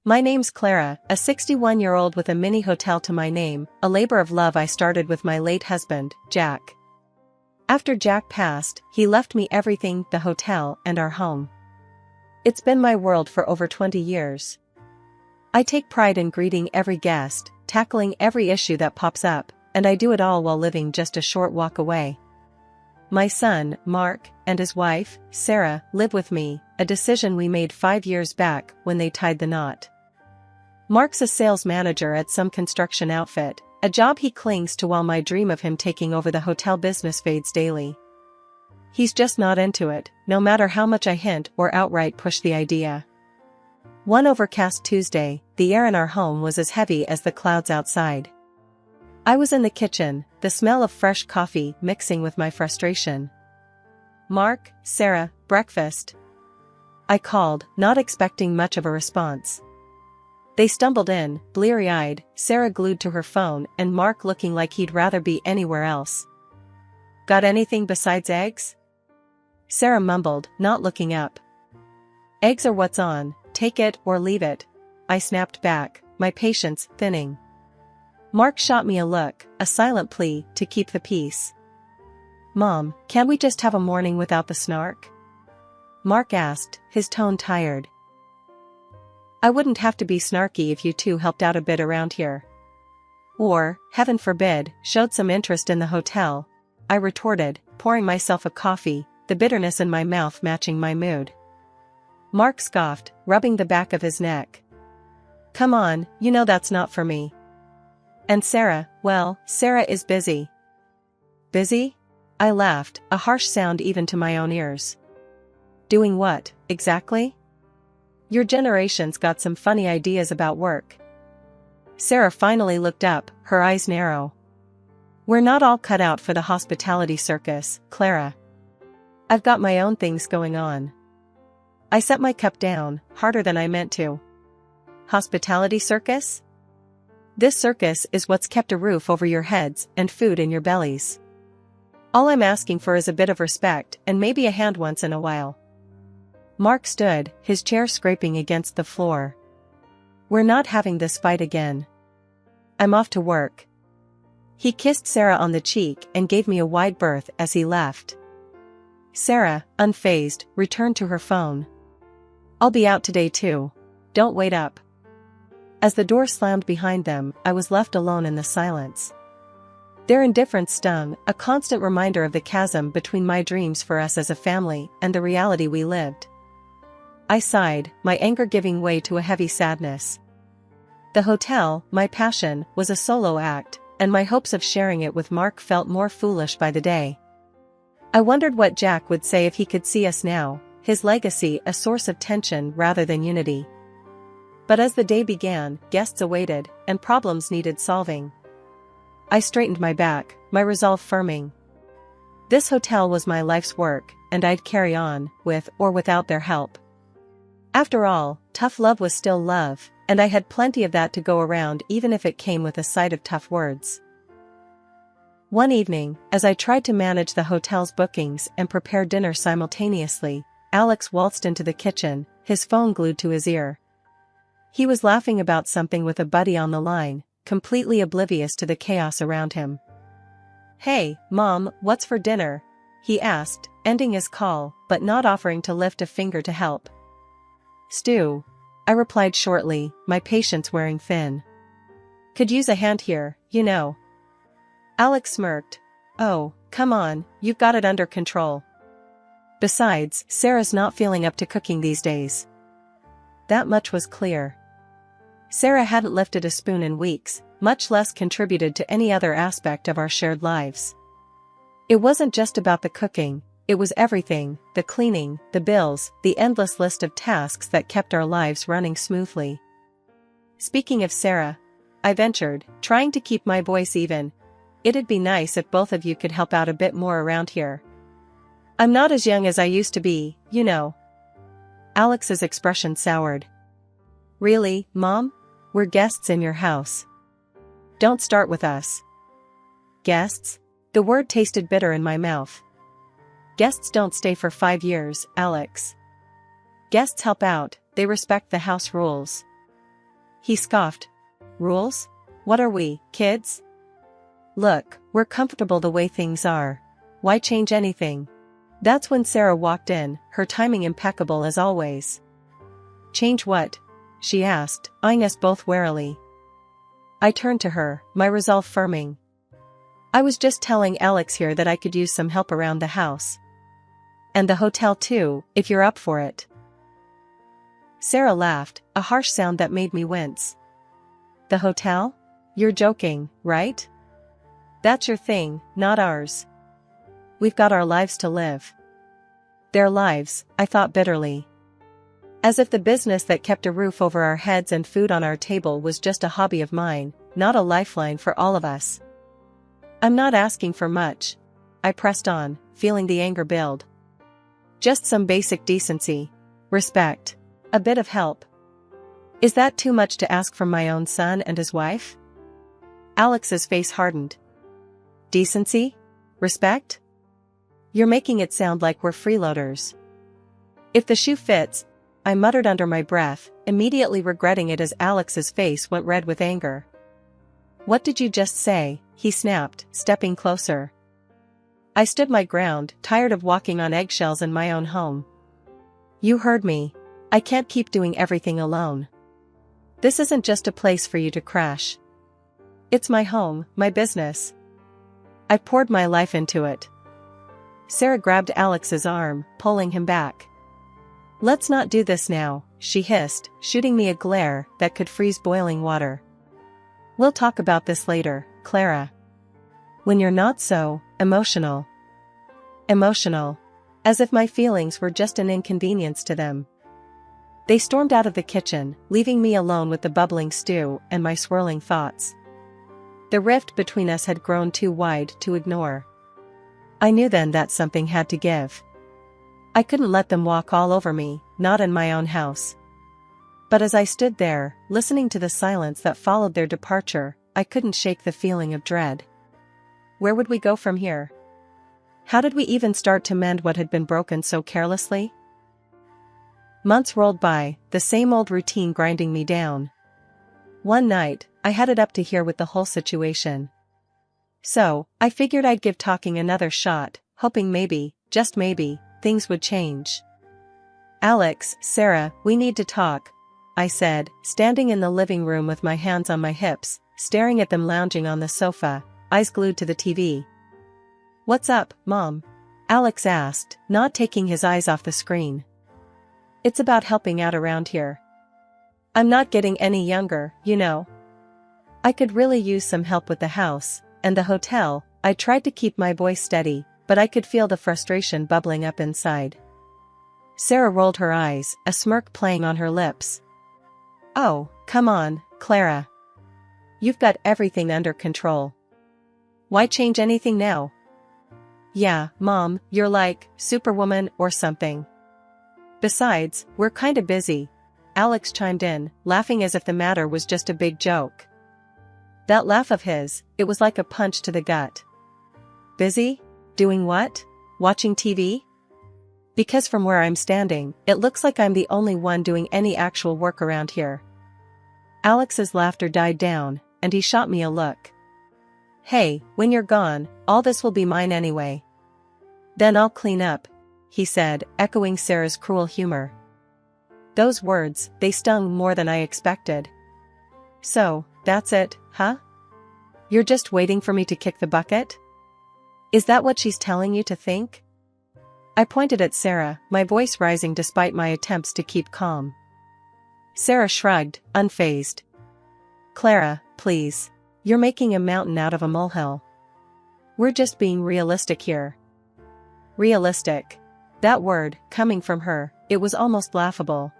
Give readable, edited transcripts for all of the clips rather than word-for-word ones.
My name's Clara, a 61-year-old with a mini hotel to my name, a labor of love I started with my late husband, Jack. After Jack passed, he left me everything, the hotel and our home. It's been my world for over 20 years. I take pride in greeting every guest, tackling every issue that pops up, and I do it all while living just a short walk away. My son, Mark, and his wife, Sarah, live with me, a decision we made 5 years back when they tied the knot. Mark's a sales manager at some construction outfit, a job he clings to while my dream of him taking over the hotel business fades daily. He's just not into it, no matter how much I hint or outright push the idea. One overcast Tuesday, the air in our home was as heavy as the clouds outside. I was in the kitchen, the smell of fresh coffee mixing with my frustration. "Mark, Sarah, breakfast," I called, not expecting much of a response. They stumbled in, bleary-eyed, Sarah glued to her phone and Mark looking like he'd rather be anywhere else. "Got anything besides eggs?" Sarah mumbled, not looking up. "Eggs are what's on, take it or leave it," I snapped back, my patience thinning. Mark shot me a look, a silent plea to keep the peace. "Mom, can't we just have a morning without the snark?" Mark asked, his tone tired. "I wouldn't have to be snarky if you two helped out a bit around here. Or, heaven forbid, showed some interest in the hotel," I retorted, pouring myself a coffee, the bitterness in my mouth matching my mood. Mark scoffed, rubbing the back of his neck. "Come on, you know that's not for me. And Sarah, well, Sarah is busy." "Busy?" I laughed, a harsh sound even to my own ears. "Doing what, exactly? Your generation's got some funny ideas about work." Sarah finally looked up, her eyes narrow. "We're not all cut out for the hospitality circus, Clara. I've got my own things going on." I set my cup down, harder than I meant to. "Hospitality circus? This circus is what's kept a roof over your heads and food in your bellies. All I'm asking for is a bit of respect and maybe a hand once in a while." Mark stood, his chair scraping against the floor. "We're not having this fight again. I'm off to work." He kissed Sarah on the cheek and gave me a wide berth as he left. Sarah, unfazed, returned to her phone. "I'll be out today too. Don't wait up." As the door slammed behind them, I was left alone in the silence. Their indifference stung, a constant reminder of the chasm between my dreams for us as a family and the reality we lived. I sighed, my anger giving way to a heavy sadness. The hotel, my passion, was a solo act, and my hopes of sharing it with Mark felt more foolish by the day. I wondered what Jack would say if he could see us now, his legacy a source of tension rather than unity. But as the day began, guests awaited, and problems needed solving. I straightened my back, my resolve firming. This hotel was my life's work, and I'd carry on, with or without their help. After all, tough love was still love, and I had plenty of that to go around even if it came with a side of tough words. One evening, as I tried to manage the hotel's bookings and prepare dinner simultaneously, Alex waltzed into the kitchen, his phone glued to his ear. He was laughing about something with a buddy on the line, completely oblivious to the chaos around him. "Hey, Mom, what's for dinner?" he asked, ending his call, but not offering to lift a finger to help. "Stew," I replied shortly, my patience wearing thin. "Could use a hand here, you know." Alex smirked. "Oh, come on, you've got it under control. Besides, Sarah's not feeling up to cooking these days." That much was clear. Sarah hadn't lifted a spoon in weeks, much less contributed to any other aspect of our shared lives. It wasn't just about the cooking, it was everything, the cleaning, the bills, the endless list of tasks that kept our lives running smoothly. "Speaking of Sarah," I ventured, trying to keep my voice even, "it'd be nice if both of you could help out a bit more around here. I'm not as young as I used to be, you know." Alex's expression soured. "Really, Mom? We're guests in your house. Don't start with us." "Guests?" The word tasted bitter in my mouth. "Guests don't stay for 5 years, Alex. Guests help out, they respect the house rules. He scoffed. Rules? What are we, kids? Look, we're comfortable the way things are. Why change anything? That's when Sarah walked in, her timing impeccable as always. Change what? She asked, eyeing us both warily. I turned to her, my resolve firming. I was just telling Alex here that I could use some help around the house. And the hotel too, if you're up for it. Sarah laughed, a harsh sound that made me wince. The hotel? You're joking, right? That's your thing, not ours. We've got our lives to live. Their lives, I thought bitterly. As if the business that kept a roof over our heads and food on our table was just a hobby of mine, not a lifeline for all of us. I'm not asking for much. I pressed on, feeling the anger build. Just some basic decency. Respect. A bit of help. Is that too much to ask from my own son and his wife? Alex's face hardened. Decency? Respect? You're making it sound like we're freeloaders. If the shoe fits, I muttered under my breath, immediately regretting it as Alex's face went red with anger. What did you just say? He snapped, stepping closer. I stood my ground, tired of walking on eggshells in my own home. You heard me. I can't keep doing everything alone. This isn't just a place for you to crash. It's my home, my business. I poured my life into it. Sarah grabbed Alex's arm, pulling him back. Let's not do this now, she hissed, shooting me a glare that could freeze boiling water. We'll talk about this later, Clara. When you're not so emotional. Emotional. As if my feelings were just an inconvenience to them. They stormed out of the kitchen, leaving me alone with the bubbling stew and my swirling thoughts. The rift between us had grown too wide to ignore. I knew then that something had to give. I couldn't let them walk all over me, not in my own house. But as I stood there, listening to the silence that followed their departure, I couldn't shake the feeling of dread. Where would we go from here? How did we even start to mend what had been broken so carelessly? Months rolled by, the same old routine grinding me down. One night, I had it up to here with the whole situation. So, I figured I'd give talking another shot, hoping maybe, just maybe, things would change. Alex, Sarah, we need to talk, I said, standing in the living room with my hands on my hips, staring at them lounging on the sofa, eyes glued to the TV. What's up, Mom? Alex asked, not taking his eyes off the screen. It's about helping out around here. I'm not getting any younger, you know. I could really use some help with the house, and the hotel. I tried to keep my voice steady, but I could feel the frustration bubbling up inside. Sarah rolled her eyes, a smirk playing on her lips. Oh, come on, Clara. You've got everything under control. Why change anything now? Yeah, Mom, you're like Superwoman or something. Besides, we're kinda busy. Alex chimed in, laughing as if the matter was just a big joke. That laugh of his, it was like a punch to the gut. Busy? Doing what? Watching TV? Because from where I'm standing, it looks like I'm the only one doing any actual work around here. Alex's laughter died down, and he shot me a look. Hey, when you're gone, all this will be mine anyway. Then I'll clean up, he said, echoing Sarah's cruel humor. Those words, they stung more than I expected. So, that's it, huh? You're just waiting for me to kick the bucket? Is that what she's telling you to think? I pointed at Sarah, my voice rising despite my attempts to keep calm. Sarah shrugged, unfazed. Clara, please. You're making a mountain out of a molehill. We're just being realistic here. Realistic. That word, coming from her, it was almost laughable.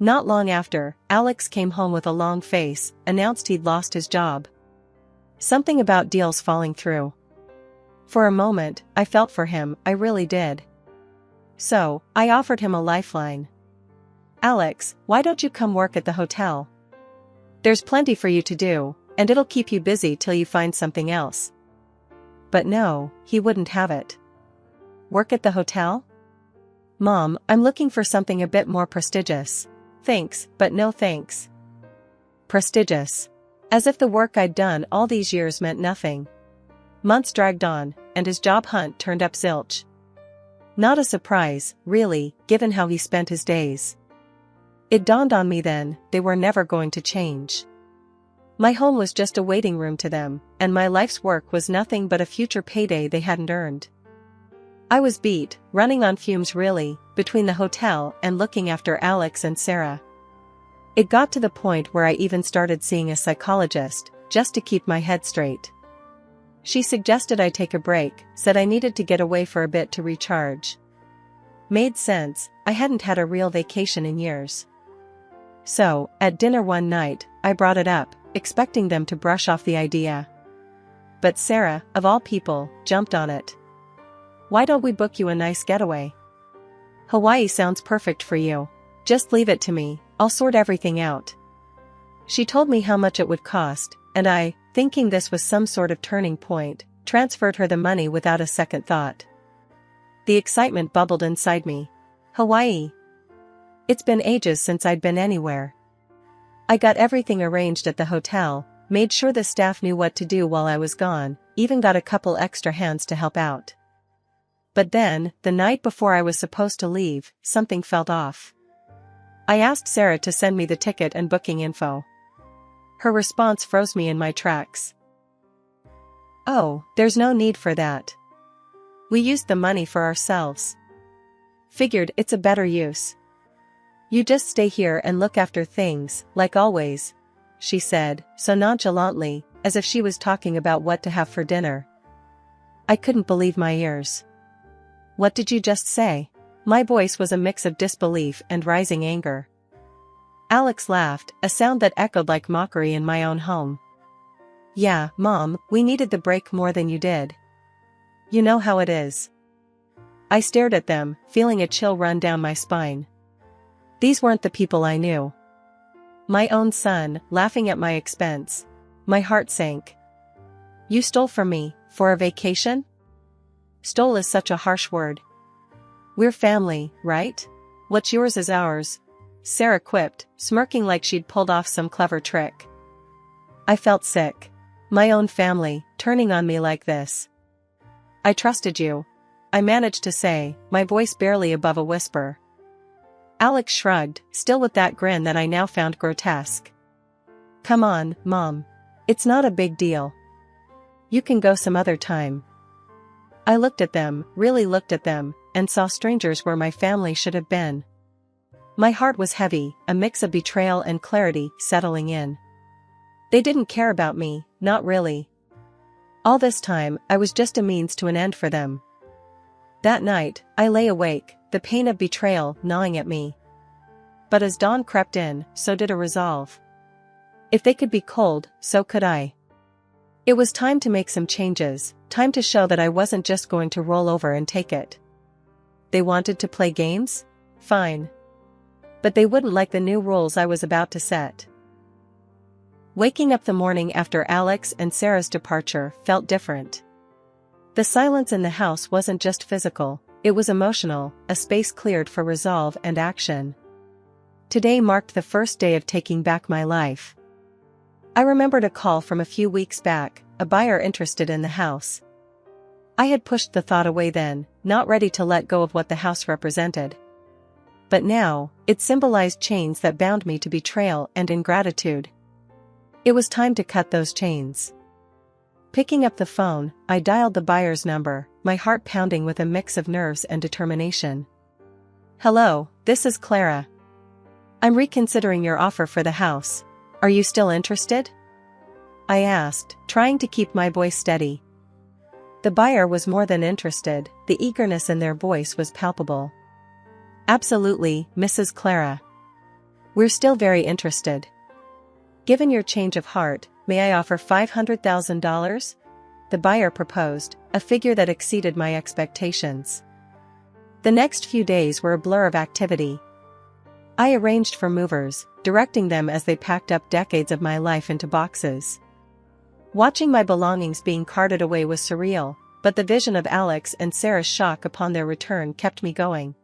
Not long after, Alex came home with a long face, announced he'd lost his job. Something about deals falling through. For a moment, I felt for him, I really did. So, I offered him a lifeline. Alex, why don't you come work at the hotel? There's plenty for you to do, and it'll keep you busy till you find something else. But no, he wouldn't have it. Work at the hotel? Mom, I'm looking for something a bit more prestigious. Thanks, but no thanks. prestigious. As if the work I'd done all these years meant nothing. Months dragged on, and his job hunt turned up zilch. Not a surprise, really, given how he spent his days. It dawned on me then, they were never going to change. My home was just a waiting room to them, and my life's work was nothing but a future payday they hadn't earned. I was beat, running on fumes really, between the hotel and looking after Alex and Sarah. It got to the point where I even started seeing a psychologist, just to keep my head straight. She suggested I take a break, said I needed to get away for a bit to recharge. Made sense, I hadn't had a real vacation in years. So, at dinner one night, I brought it up, expecting them to brush off the idea. But Sarah, of all people, jumped on it. "Why don't we book you a nice getaway? Hawaii sounds perfect for you. Just leave it to me, I'll sort everything out." She told me how much it would cost, and I, thinking this was some sort of turning point, transferred her the money without a second thought. The excitement bubbled inside me. Hawaii. It's been ages since I'd been anywhere. I got everything arranged at the hotel, made sure the staff knew what to do while I was gone, even got a couple extra hands to help out. But then, the night before I was supposed to leave, something felt off. I asked Sarah to send me the ticket and booking info. Her response froze me in my tracks. "Oh, there's no need for that. We used the money for ourselves. Figured it's a better use. You just stay here and look after things, like always," she said, so nonchalantly, as if she was talking about what to have for dinner. I couldn't believe my ears. "What did you just say?" My voice was a mix of disbelief and rising anger. Alex laughed, a sound that echoed like mockery in my own home. "Yeah, Mom, we needed the break more than you did. You know how it is." I stared at them, feeling a chill run down my spine. These weren't the people I knew. My own son, laughing at my expense. My heart sank. "You stole from me, for a vacation?" Stole is such a harsh word. "We're family, right? What's yours is ours," Sarah quipped, smirking like she'd pulled off some clever trick. I felt sick. My own family, turning on me like this. "I trusted you," I managed to say, my voice barely above a whisper. Alex shrugged, still with that grin that I now found grotesque. "Come on, Mom. It's not a big deal. You can go some other time." I looked at them, really looked at them, and saw strangers where my family should have been. My heart was heavy, a mix of betrayal and clarity settling in. They didn't care about me, not really. All this time, I was just a means to an end for them. That night, I lay awake, the pain of betrayal gnawing at me. But as dawn crept in, so did a resolve. If they could be cold, so could I. It was time to make some changes, time to show that I wasn't just going to roll over and take it. They wanted to play games? Fine. But they wouldn't like the new rules I was about to set. Waking up the morning after Alex and Sarah's departure felt different. The silence in the house wasn't just physical, it was emotional, a space cleared for resolve and action. Today marked the first day of taking back my life. I remembered a call from a few weeks back, a buyer interested in the house. I had pushed the thought away then, not ready to let go of what the house represented. But now, it symbolized chains that bound me to betrayal and ingratitude. It was time to cut those chains. Picking up the phone, I dialed the buyer's number, my heart pounding with a mix of nerves and determination. "Hello, this is Clara. I'm reconsidering your offer for the house. Are you still interested?" I asked, trying to keep my voice steady. The buyer was more than interested, the eagerness in their voice was palpable. "Absolutely, Mrs. Clara. We're still very interested. Given your change of heart, may I offer $500,000? The buyer proposed, a figure that exceeded my expectations. The next few days were a blur of activity. I arranged for movers, directing them as they packed up decades of my life into boxes. Watching my belongings being carted away was surreal, but the vision of Alex and Sarah's shock upon their return kept me going.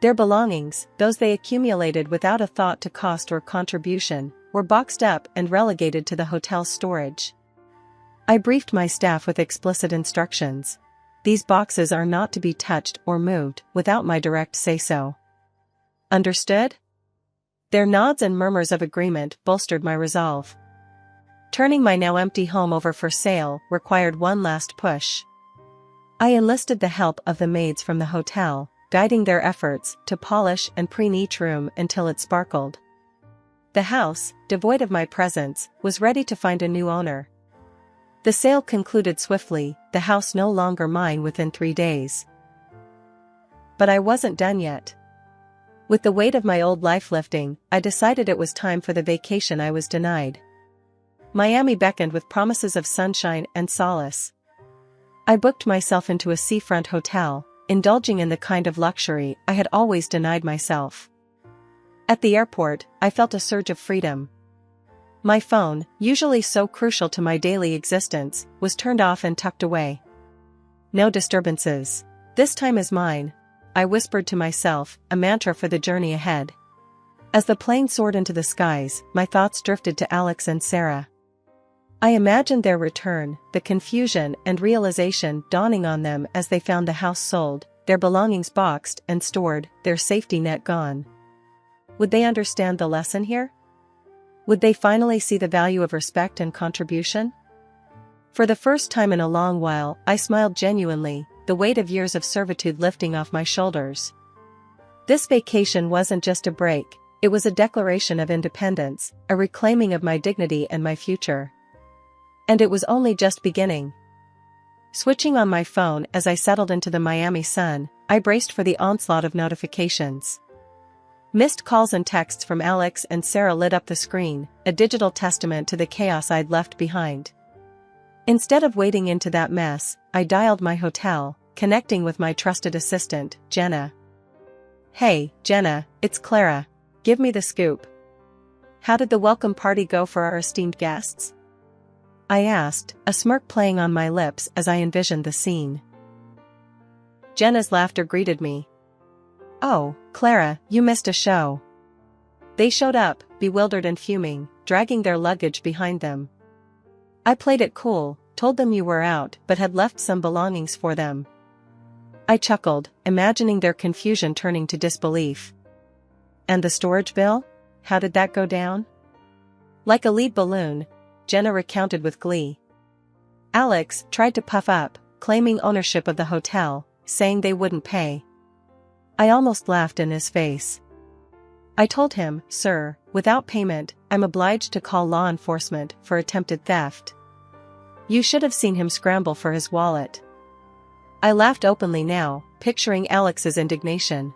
Their belongings, those they accumulated without a thought to cost or contribution, were boxed up and relegated to the hotel's storage. I briefed my staff with explicit instructions. These boxes are not to be touched or moved without my direct say-so. Understood? Their nods and murmurs of agreement bolstered my resolve. Turning my now empty home over for sale required one last push. I enlisted the help of the maids from the hotel, guiding their efforts to polish and preen each room until it sparkled. The house, devoid of my presence, was ready to find a new owner. The sale concluded swiftly, the house no longer mine within 3 days. But I wasn't done yet. With the weight of my old life lifting, I decided it was time for the vacation I was denied. Miami beckoned with promises of sunshine and solace. I booked myself into a seafront hotel, indulging in the kind of luxury I had always denied myself. At the airport, I felt a surge of freedom. My phone, usually so crucial to my daily existence, was turned off and tucked away. No disturbances. This time is mine, I whispered to myself, a mantra for the journey ahead. As the plane soared into the skies, my thoughts drifted to Alex and Sarah. I imagined their return, the confusion and realization dawning on them as they found the house sold, their belongings boxed and stored, their safety net gone. Would they understand the lesson here? Would they finally see the value of respect and contribution? For the first time in a long while, I smiled genuinely, the weight of years of servitude lifting off my shoulders. This vacation wasn't just a break, it was a declaration of independence, a reclaiming of my dignity and my future. And it was only just beginning. Switching on my phone as I settled into the Miami sun, I braced for the onslaught of notifications. Missed calls and texts from Alex and Sarah lit up the screen, a digital testament to the chaos I'd left behind. Instead of wading into that mess, I dialed my hotel, connecting with my trusted assistant, Jenna. "Hey, Jenna, it's Clara. Give me the scoop. How did the welcome party go for our esteemed guests?" I asked, a smirk playing on my lips as I envisioned the scene. Jenna's laughter greeted me. "Oh, Clara, you missed a show." They showed up, bewildered and fuming, dragging their luggage behind them. "I played it cool, told them you were out but had left some belongings for them." I chuckled, imagining their confusion turning to disbelief. "And the storage bill? How did that go down?" Like a lead balloon, Jenna recounted with glee. Alex tried to puff up, claiming ownership of the hotel, saying they wouldn't pay. I almost laughed in his face. I told him, "Sir, without payment, I'm obliged to call law enforcement for attempted theft." You should have seen him scramble for his wallet. I laughed openly now, picturing Alex's indignation.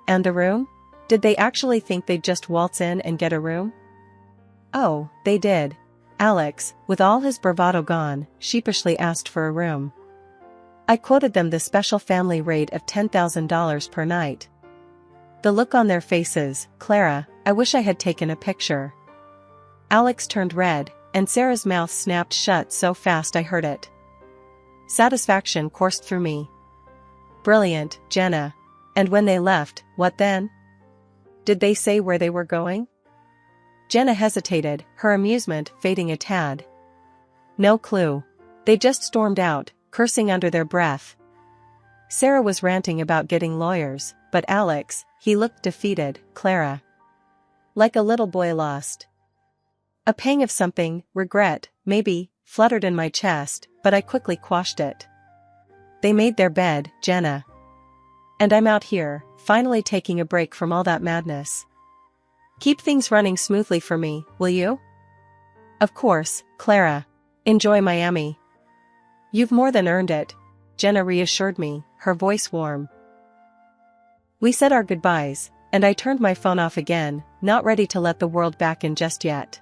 And the room? Did they actually think they'd just waltz in and get a room? Oh, they did. Alex, with all his bravado gone, sheepishly asked for a room. I quoted them the special family rate of $10,000 per night. The look on their faces, "Clara, I wish I had taken a picture." Alex turned red, and Sarah's mouth snapped shut so fast I heard it. Satisfaction coursed through me. "Brilliant, Jenna. And when they left, what then? Did they say where they were going?" Jenna hesitated, her amusement fading a tad. "No clue. They just stormed out, cursing under their breath." Sarah was ranting about getting lawyers, but Alex, he looked defeated, "Clara. Like a little boy lost." A pang of something, regret, maybe, fluttered in my chest, but I quickly quashed it. They made their bed, Jenna. And I'm out here, finally taking a break from all that madness. Keep things running smoothly for me, will you? Of course, Clara. Enjoy Miami. You've more than earned it, Jenna reassured me, her voice warm. We said our goodbyes, and I turned my phone off again, not ready to let the world back in just yet.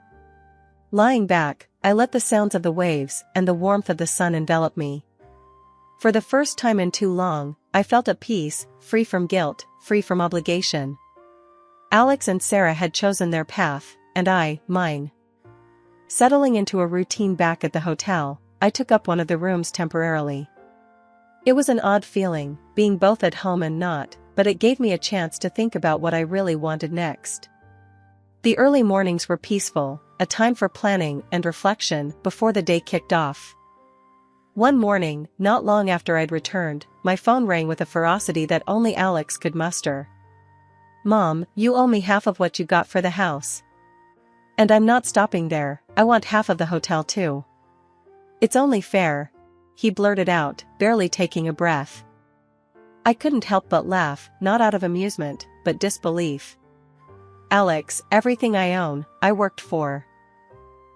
Lying back, I let the sounds of the waves and the warmth of the sun envelop me. For the first time in too long, I felt at peace, free from guilt, free from obligation. Alex and Sarah had chosen their path, and I, mine. Settling into a routine back at the hotel, I took up one of the rooms temporarily. It was an odd feeling, being both at home and not, but it gave me a chance to think about what I really wanted next. The early mornings were peaceful, a time for planning and reflection before the day kicked off. One morning, not long after I'd returned, my phone rang with a ferocity that only Alex could muster. "Mom, you owe me half of what you got for the house. And I'm not stopping there, I want half of the hotel too." "It's only fair," he blurted out, barely taking a breath. I couldn't help but laugh, not out of amusement, but disbelief. "Alex, everything I own, I worked for.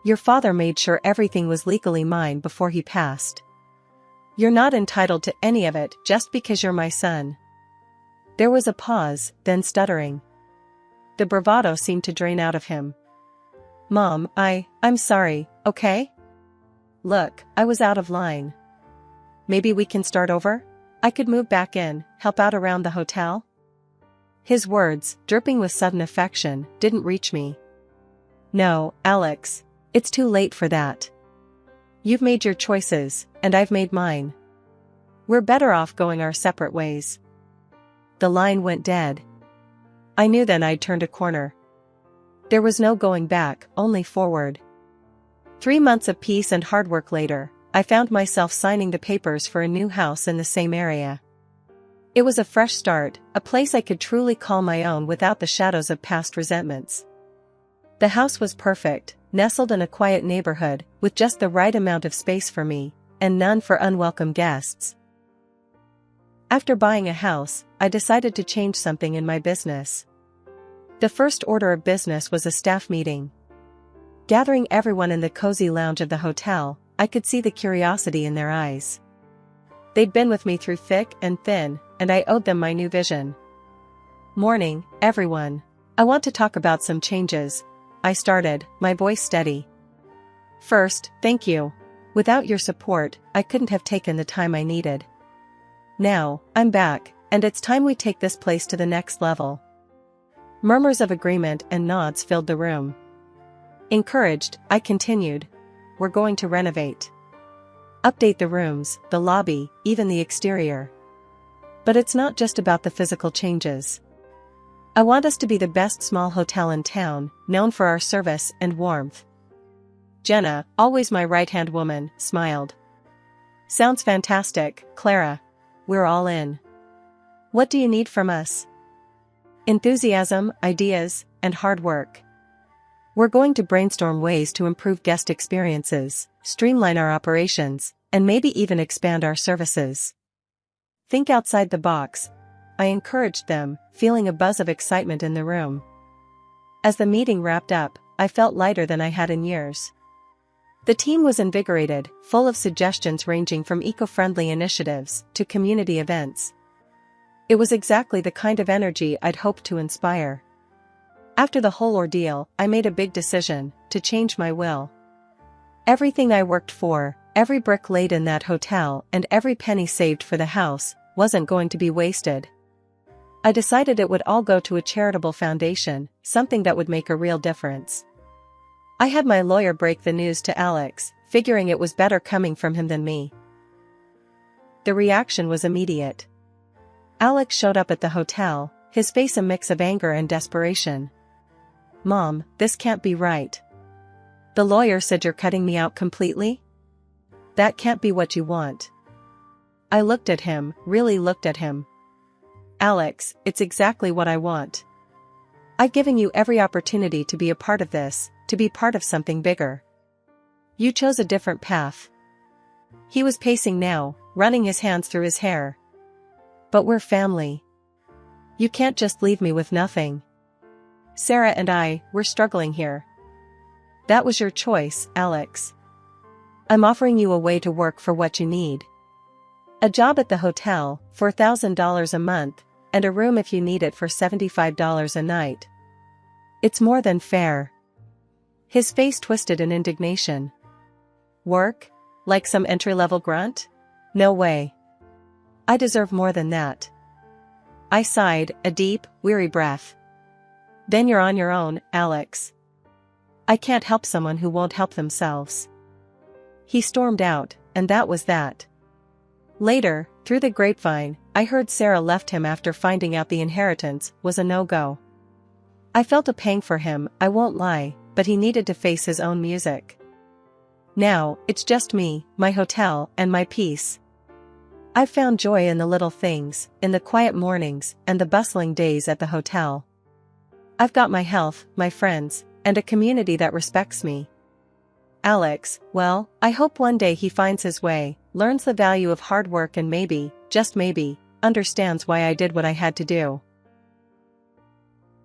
Your father made sure everything was legally mine before he passed. You're not entitled to any of it just because you're my son." There was a pause, then stuttering. The bravado seemed to drain out of him. "Mom, I'm sorry, okay? Look, I was out of line. Maybe we can start over? I could move back in, help out around the hotel?" His words, dripping with sudden affection, didn't reach me. "No, Alex. It's too late for that. You've made your choices, and I've made mine. We're better off going our separate ways." The line went dead. I knew then I'd turned a corner. There was no going back, only forward. 3 months of peace and hard work later, I found myself signing the papers for a new house in the same area. It was a fresh start, a place I could truly call my own without the shadows of past resentments. The house was perfect, nestled in a quiet neighborhood, with just the right amount of space for me, and none for unwelcome guests. After buying a house, I decided to change something in my business. The first order of business was a staff meeting. Gathering everyone in the cozy lounge of the hotel, I could see the curiosity in their eyes. They'd been with me through thick and thin, and I owed them my new vision. "Morning, everyone. I want to talk about some changes," I started, my voice steady. "First, thank you. Without your support, I couldn't have taken the time I needed. Now, I'm back, and it's time we take this place to the next level." Murmurs of agreement and nods filled the room. Encouraged, I continued. "We're going to renovate. Update the rooms, the lobby, even the exterior. But it's not just about the physical changes. I want us to be the best small hotel in town, known for our service and warmth." Jenna, always my right-hand woman, smiled. "Sounds fantastic, Clara. We're all in. What do you need from us?" "Enthusiasm, ideas, and hard work. We're going to brainstorm ways to improve guest experiences, streamline our operations, and maybe even expand our services. Think outside the box," I encouraged them, feeling a buzz of excitement in the room. As the meeting wrapped up, I felt lighter than I had in years. The team was invigorated, full of suggestions ranging from eco-friendly initiatives to community events. It was exactly the kind of energy I'd hoped to inspire. After the whole ordeal, I made a big decision to change my will. Everything I worked for, every brick laid in that hotel, and every penny saved for the house, wasn't going to be wasted. I decided it would all go to a charitable foundation, something that would make a real difference. I had my lawyer break the news to Alex, figuring it was better coming from him than me. The reaction was immediate. Alex showed up at the hotel, his face a mix of anger and desperation. "Mom, this can't be right. The lawyer said you're cutting me out completely? That can't be what you want." I looked at him, really looked at him. "Alex, it's exactly what I want. I've given you every opportunity to be a part of this, to be part of something bigger. You chose a different path." He was pacing now, running his hands through his hair. "But we're family. You can't just leave me with nothing. Sarah and we're struggling here." "That was your choice, Alex. I'm offering you a way to work for what you need. A job at the hotel, $4,000 a month, and a room if you need it for $75 a night. It's more than fair." His face twisted in indignation. "Work? Like some entry-level grunt? No way. I deserve more than that." I sighed, a deep, weary breath. "Then you're on your own, Alex. I can't help someone who won't help themselves." He stormed out, and that was that. Later, through the grapevine, I heard Sarah left him after finding out the inheritance was a no-go. I felt a pang for him, I won't lie, but he needed to face his own music. Now, it's just me, my hotel, and my peace. I've found joy in the little things, in the quiet mornings, and the bustling days at the hotel. I've got my health, my friends, and a community that respects me. Alex, well, I hope one day he finds his way, learns the value of hard work and maybe, just maybe, understands why I did what I had to do.